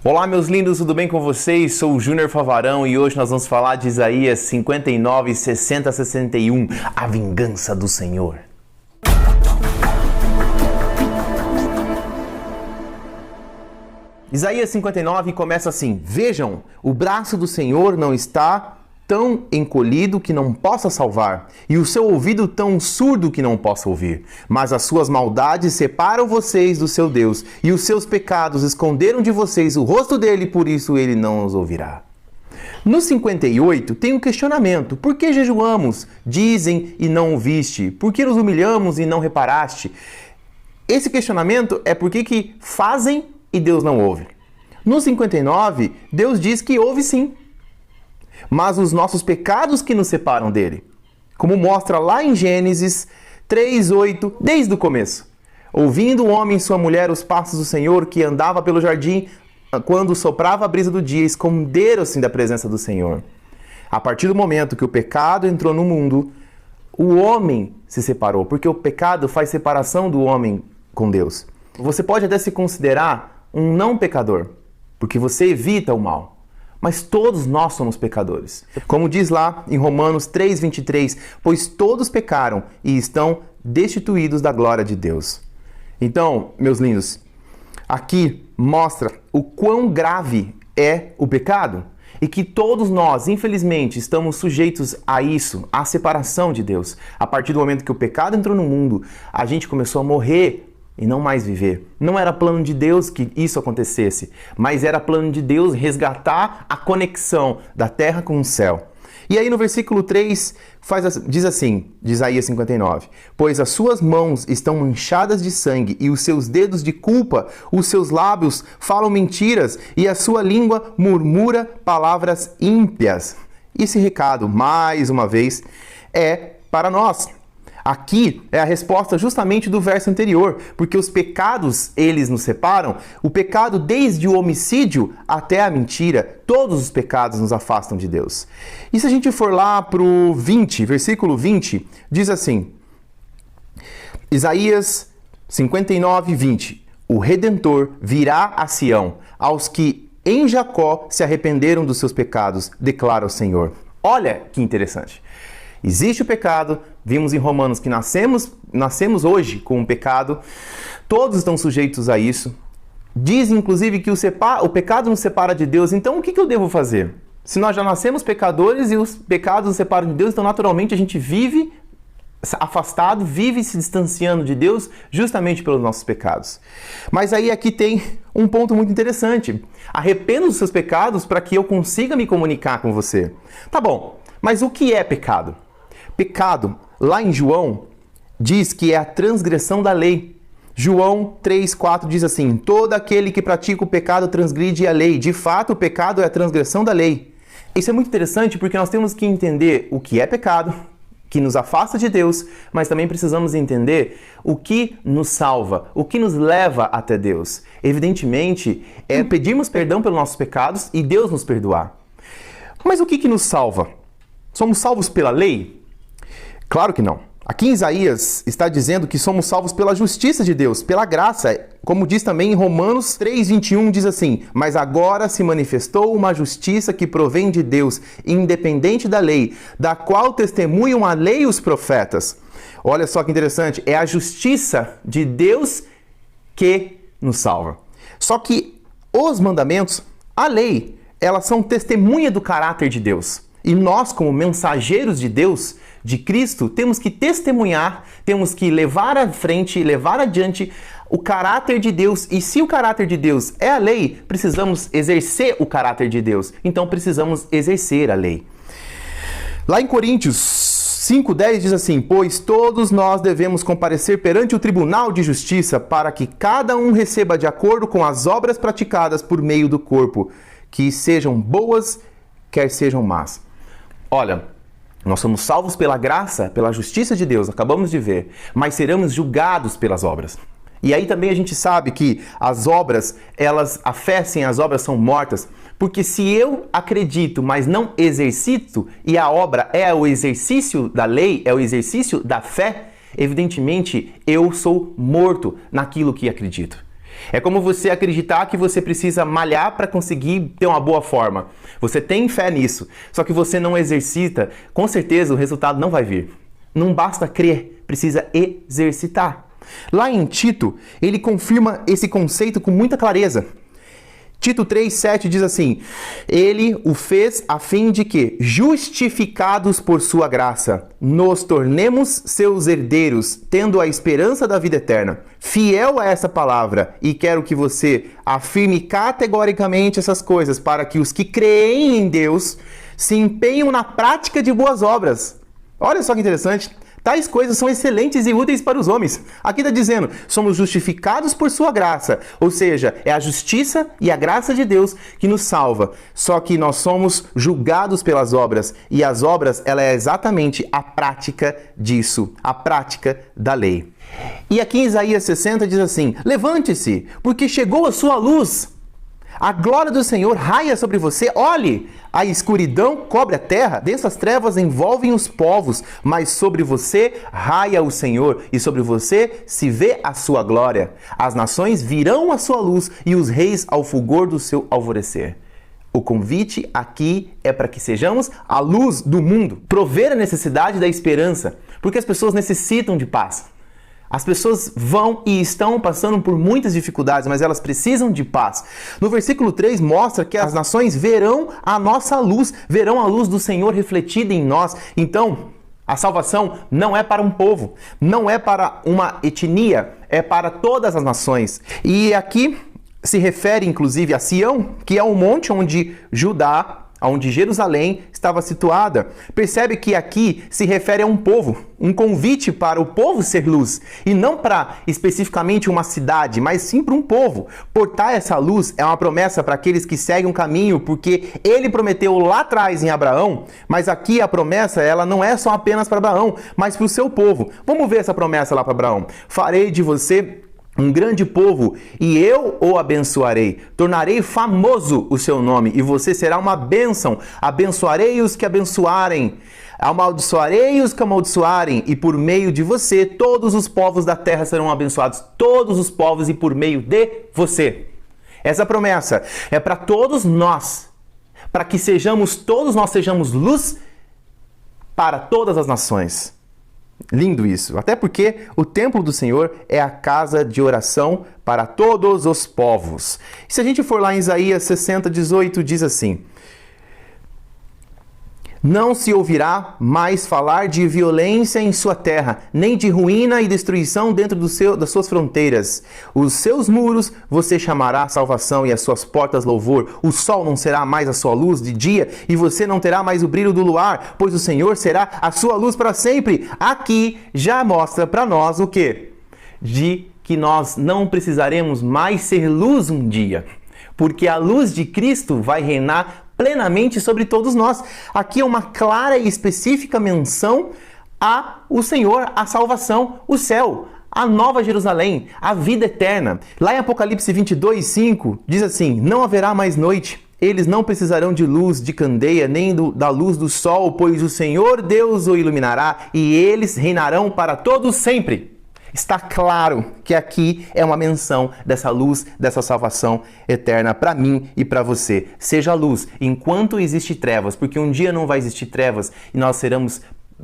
Olá, meus lindos, tudo bem com vocês? Sou o Júnior Favarão e hoje nós vamos falar de Isaías 59, 60 a 61, a vingança do Senhor. Isaías 59 começa assim: Vejam, o braço do Senhor não está tão encolhido que não possa salvar, e o seu ouvido tão surdo que não possa ouvir. Mas as suas maldades separam vocês do seu Deus, e os seus pecados esconderam de vocês o rosto dele, por isso ele não os ouvirá. No 58 tem um questionamento: por que jejuamos, dizem, e não ouviste? Por que nos humilhamos e não reparaste? Esse questionamento é por que fazem e Deus não ouve. No 59, Deus diz que ouve sim, mas os nossos pecados que nos separam dele. Como mostra lá em Gênesis 3:8, desde o começo. Ouvindo o homem e sua mulher os passos do Senhor, que andava pelo jardim, quando soprava a brisa do dia, esconderam-se da presença do Senhor. A partir do momento que o pecado entrou no mundo, o homem se separou, porque o pecado faz separação do homem com Deus. Você pode até se considerar um não pecador, porque você evita o mal. Mas todos nós somos pecadores. Como diz lá em Romanos 3:23, pois todos pecaram e estão destituídos da glória de Deus. Então, meus lindos, aqui mostra o quão grave é o pecado e que todos nós, infelizmente, estamos sujeitos a isso, à separação de Deus. A partir do momento que o pecado entrou no mundo, a gente começou a morrer e não mais viver. Não era plano de Deus que isso acontecesse, mas era plano de Deus resgatar a conexão da terra com o céu. E aí no versículo 3 diz assim, de Isaías 59, pois as suas mãos estão manchadas de sangue e os seus dedos de culpa, os seus lábios falam mentiras e a sua língua murmura palavras ímpias. Esse recado, mais uma vez, é para nós. Aqui é a resposta justamente do verso anterior, porque os pecados, eles nos separam, o pecado desde o homicídio até a mentira, todos os pecados nos afastam de Deus. E se a gente for lá para o 20, versículo 20, diz assim, Isaías 59, 20, o Redentor virá a Sião, aos que em Jacó se arrependeram dos seus pecados, declara o Senhor. Olha que interessante. Existe o pecado, vimos em Romanos que nascemos hoje com o pecado, todos estão sujeitos a isso. Diz inclusive que o pecado nos separa de Deus, então o que eu devo fazer? Se nós já nascemos pecadores e os pecados nos separam de Deus, então naturalmente a gente vive afastado, vive se distanciando de Deus justamente pelos nossos pecados. Mas aí aqui tem um ponto muito interessante. Arrependa dos seus pecados para que eu consiga me comunicar com você. Tá bom, mas o que é pecado? Pecado, lá em João, diz que é a transgressão da lei. João 3:4 diz assim, todo aquele que pratica o pecado transgride a lei. De fato, o pecado é a transgressão da lei. Isso é muito interessante porque nós temos que entender o que é pecado, que nos afasta de Deus, mas também precisamos entender o que nos salva, o que nos leva até Deus. Evidentemente, é pedirmos perdão pelos nossos pecados e Deus nos perdoar. Mas o que nos salva? Somos salvos pela lei? Claro que não. Aqui em Isaías está dizendo que somos salvos pela justiça de Deus, pela graça. Como diz também em Romanos 3:21, diz assim, mas agora se manifestou uma justiça que provém de Deus, independente da lei, da qual testemunham a lei e os profetas. Olha só que interessante, é a justiça de Deus que nos salva. Só que os mandamentos, a lei, elas são testemunha do caráter de Deus. E nós, como mensageiros de Deus, de Cristo, temos que testemunhar, temos que levar à frente, levar adiante o caráter de Deus. E se o caráter de Deus é a lei, precisamos exercer o caráter de Deus. Então precisamos exercer a lei. Lá em Coríntios 5:10 diz assim, pois todos nós devemos comparecer perante o tribunal de justiça para que cada um receba de acordo com as obras praticadas por meio do corpo, que sejam boas, quer sejam más. Olha, nós somos salvos pela graça, pela justiça de Deus, acabamos de ver, mas seremos julgados pelas obras. E aí também a gente sabe que as obras, a fé sem as obras são mortas, porque se eu acredito, mas não exercito, e a obra é o exercício da lei, é o exercício da fé, evidentemente eu sou morto naquilo que acredito. É como você acreditar que você precisa malhar para conseguir ter uma boa forma. Você tem fé nisso, só que você não exercita, com certeza o resultado não vai vir. Não basta crer, precisa exercitar. Lá em Tito, ele confirma esse conceito com muita clareza. Tito 3,7 diz assim: Ele o fez a fim de que, justificados por sua graça, nos tornemos seus herdeiros, tendo a esperança da vida eterna. Fiel a essa palavra, e quero que você afirme categoricamente essas coisas, para que os que creem em Deus se empenham na prática de boas obras. Olha só que interessante. Tais coisas são excelentes e úteis para os homens. Aqui está dizendo, somos justificados por sua graça. Ou seja, é a justiça e a graça de Deus que nos salva. Só que nós somos julgados pelas obras. E as obras, ela é exatamente a prática disso. A prática da lei. E aqui em Isaías 60 diz assim: Levante-se, porque chegou a sua luz. A glória do Senhor raia sobre você. Olhe, a escuridão cobre a terra, densas trevas envolvem os povos, mas sobre você raia o Senhor, e sobre você se vê a sua glória. As nações virão à sua luz, e os reis ao fulgor do seu alvorecer. O convite aqui é para que sejamos a luz do mundo. Prover a necessidade da esperança, porque as pessoas necessitam de paz. As pessoas vão e estão passando por muitas dificuldades, mas elas precisam de paz. No versículo 3 mostra que as nações verão a nossa luz, verão a luz do Senhor refletida em nós. Então, a salvação não é para um povo, não é para uma etnia, é para todas as nações. E aqui se refere inclusive a Sião, que é o monte onde onde Jerusalém estava situada. Percebe que aqui se refere a um povo, um convite para o povo ser luz, e não para especificamente uma cidade, mas sim para um povo. Portar essa luz é uma promessa para aqueles que seguem um caminho, porque ele prometeu lá atrás em Abraão, mas aqui a promessa ela não é só apenas para Abraão, mas para o seu povo. Vamos ver essa promessa lá para Abraão. Farei de você um grande povo, e eu o abençoarei. Tornarei famoso o seu nome, e você será uma bênção. Abençoarei os que abençoarem. Amaldiçoarei os que amaldiçoarem, e por meio de você todos os povos da terra serão abençoados. Todos os povos e por meio de você. Essa promessa é para todos nós, para que todos nós sejamos luz para todas as nações. Lindo isso, até porque o templo do Senhor é a casa de oração para todos os povos. Se a gente for lá em Isaías 60, 18, diz assim: Não se ouvirá mais falar de violência em sua terra, nem de ruína e destruição dentro das suas fronteiras. Os seus muros você chamará salvação e as suas portas louvor. O sol não será mais a sua luz de dia e você não terá mais o brilho do luar, pois o Senhor será a sua luz para sempre. Aqui já mostra para nós o quê? De que nós não precisaremos mais ser luz um dia, porque a luz de Cristo vai reinar plenamente sobre todos nós. Aqui é uma clara e específica menção ao Senhor, a salvação, o céu, a nova Jerusalém, a vida eterna. Lá em Apocalipse 22, 5, diz assim: Não haverá mais noite. Eles não precisarão de luz de candeia, nem da luz do sol, pois o Senhor Deus o iluminará e eles reinarão para todos sempre. Está claro que aqui é uma menção dessa luz, dessa salvação eterna para mim e para você. Seja luz enquanto existe trevas, porque um dia não vai existir trevas e nós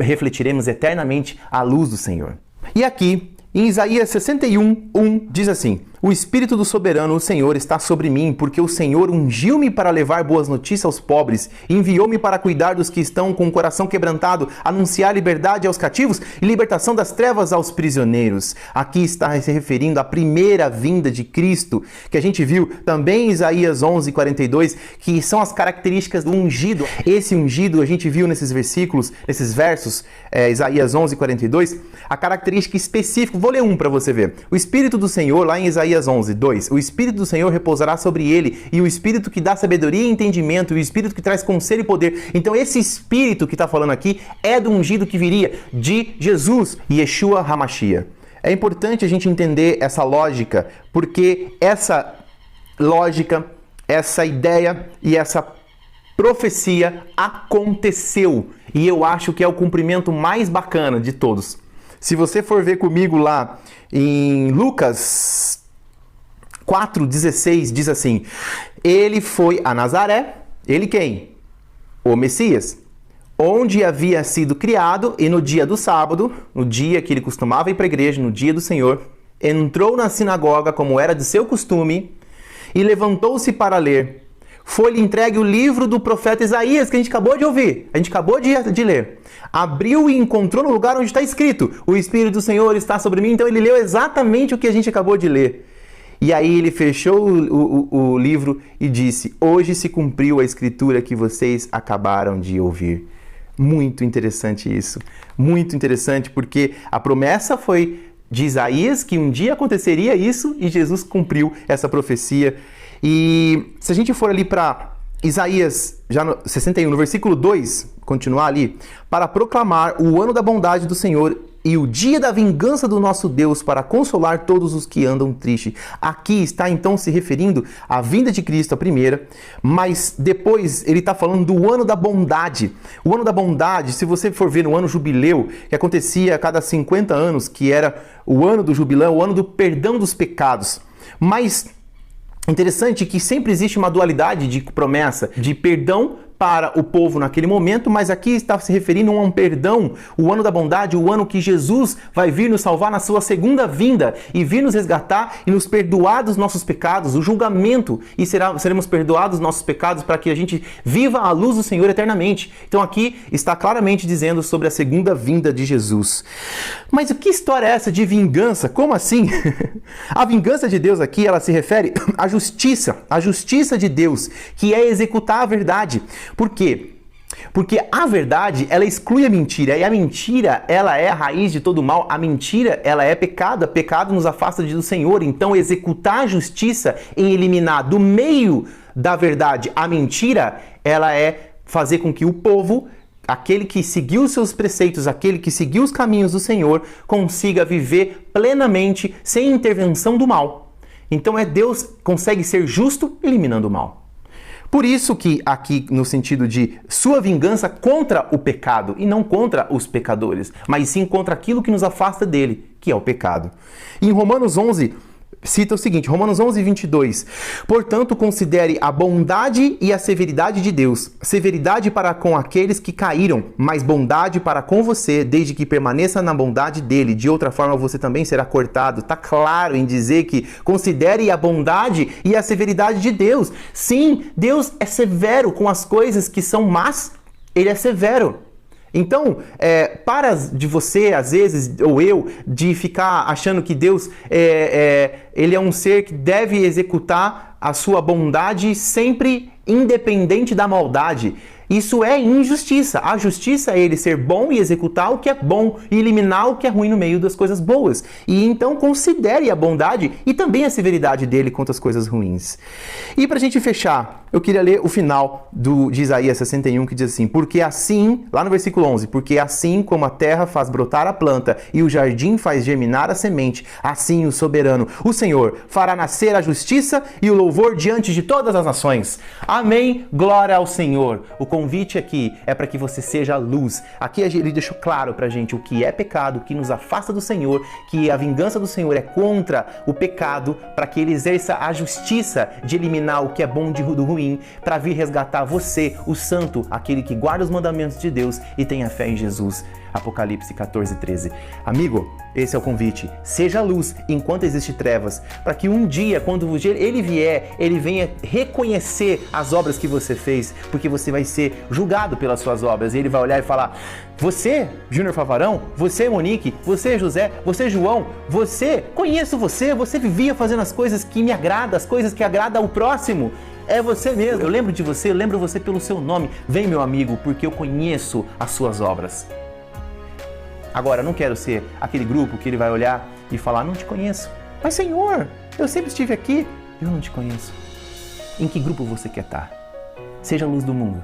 refletiremos eternamente a luz do Senhor. E aqui, em Isaías 61, 1, diz assim: O Espírito do Soberano, o Senhor, está sobre mim, porque o Senhor ungiu-me para levar boas notícias aos pobres, enviou-me para cuidar dos que estão com o coração quebrantado, anunciar liberdade aos cativos e libertação das trevas aos prisioneiros. Aqui está se referindo à primeira vinda de Cristo, que a gente viu também em Isaías 11, 42, que são as características do ungido. Esse ungido a gente viu nesses versículos, nesses versos, Isaías 11, 42, a característica específica. Vou ler um para você ver. O Espírito do Senhor, lá em Isaías 11, 2. O Espírito do Senhor repousará sobre ele, e o Espírito que dá sabedoria e entendimento, e o Espírito que traz conselho e poder. Então esse Espírito que está falando aqui é do ungido que viria, de Jesus, Yeshua HaMashiach. É importante a gente entender essa lógica, porque essa lógica, essa ideia e essa profecia aconteceu. E eu acho que é o cumprimento mais bacana de todos. Se você for ver comigo lá em Lucas 4,16 diz assim: ele foi a Nazaré, ele quem? O Messias, onde havia sido criado, e no dia do sábado, no dia que ele costumava ir para a igreja, no dia do Senhor, entrou na sinagoga como era de seu costume e levantou-se para ler. Foi-lhe entregue o livro do profeta Isaías, que a gente acabou de ouvir, a gente acabou de ler. Abriu e encontrou no lugar onde está escrito: o Espírito do Senhor está sobre mim. Então ele leu exatamente o que a gente acabou de ler. E aí ele fechou o livro e disse: hoje se cumpriu a escritura que vocês acabaram de ouvir. Muito interessante isso. Muito interessante, porque a promessa foi de Isaías que um dia aconteceria isso e Jesus cumpriu essa profecia. E se a gente for ali para Isaías, já no 61, no versículo 2, continuar ali, para proclamar o ano da bondade do Senhor e o dia da vingança do nosso Deus, para consolar todos os que andam tristes. Aqui está então se referindo à vinda de Cristo, a primeira, mas depois ele está falando do ano da bondade. O ano da bondade, se você for ver no ano jubileu, que acontecia a cada 50 anos, que era o ano do jubileu, o ano do perdão dos pecados. Mas interessante que sempre existe uma dualidade de promessa, de perdão para o povo naquele momento, mas aqui está se referindo a um perdão, o ano da bondade, o ano que Jesus vai vir nos salvar na sua segunda vinda e vir nos resgatar e nos perdoar dos nossos pecados, o julgamento, e seremos perdoados dos nossos pecados para que a gente viva à luz do Senhor eternamente. Então aqui está claramente dizendo sobre a segunda vinda de Jesus. Mas que história é essa de vingança? Como assim? A vingança de Deus aqui, ela se refere à justiça de Deus, que é executar a verdade. Por quê? Porque a verdade, ela exclui a mentira, e a mentira, ela é a raiz de todo mal. A mentira, ela é pecado, pecado nos afasta do Senhor. Então, executar a justiça em eliminar do meio da verdade a mentira, ela é fazer com que o povo, aquele que seguiu os seus preceitos, aquele que seguiu os caminhos do Senhor, consiga viver plenamente sem intervenção do mal. Então, Deus consegue ser justo eliminando o mal. Por isso que aqui no sentido de sua vingança contra o pecado, e não contra os pecadores, mas sim contra aquilo que nos afasta dele, que é o pecado. E em Romanos 11, cita o seguinte, Romanos 11, 22. Portanto, considere a bondade e a severidade de Deus. Severidade para com aqueles que caíram, mas bondade para com você, desde que permaneça na bondade dele. De outra forma, você também será cortado. Está claro em dizer que considere a bondade e a severidade de Deus. Sim, Deus é severo com as coisas que são más. Ele é severo. Então, para de você, às vezes, ou eu, de ficar achando que Deus ele é um ser que deve executar a sua bondade sempre independente da maldade. Isso é injustiça. A justiça é ele ser bom e executar o que é bom e eliminar o que é ruim no meio das coisas boas. E então considere a bondade e também a severidade dele contra as coisas ruins. E para a gente fechar, eu queria ler o final de Isaías 61, que diz assim: porque assim, lá no versículo 11, porque assim como a terra faz brotar a planta e o jardim faz germinar a semente, assim o soberano, o Senhor, fará nascer a justiça e o louvor diante de todas as nações. Amém, glória ao Senhor. O convite aqui é para que você seja a luz. Aqui ele deixou claro pra gente o que é pecado, o que nos afasta do Senhor, que a vingança do Senhor é contra o pecado, para que ele exerça a justiça de eliminar o que é bom do ruim, para vir resgatar você, o santo, aquele que guarda os mandamentos de Deus e tenha fé em Jesus. Apocalipse 14, 13. Amigo, esse é o convite. Seja luz enquanto existe trevas, para que um dia, quando ele vier, ele venha reconhecer as obras que você fez, porque você vai ser julgado pelas suas obras. E ele vai olhar e falar: você, Júnior Favarão, você, Monique, você, José, você, João, conheço você, você vivia fazendo as coisas que me agradam, as coisas que agradam ao próximo. É você mesmo. Eu lembro de você, eu lembro você pelo seu nome. Vem, meu amigo, porque eu conheço as suas obras. Agora, não quero ser aquele grupo que ele vai olhar e falar: não te conheço. Mas, Senhor, eu sempre estive aqui. Eu não te conheço. Em que grupo você quer estar? Seja a luz do mundo.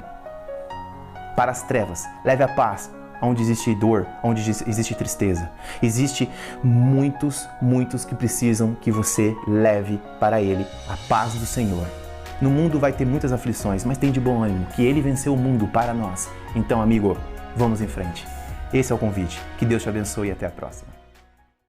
Para as trevas, leve a paz. Onde existe dor, onde existe tristeza. Existe muitos que precisam que você leve para ele a paz do Senhor. No mundo vai ter muitas aflições, mas tem de bom ânimo, que ele venceu o mundo para nós. Então, amigo, vamos em frente. Esse é o convite. Que Deus te abençoe e até a próxima.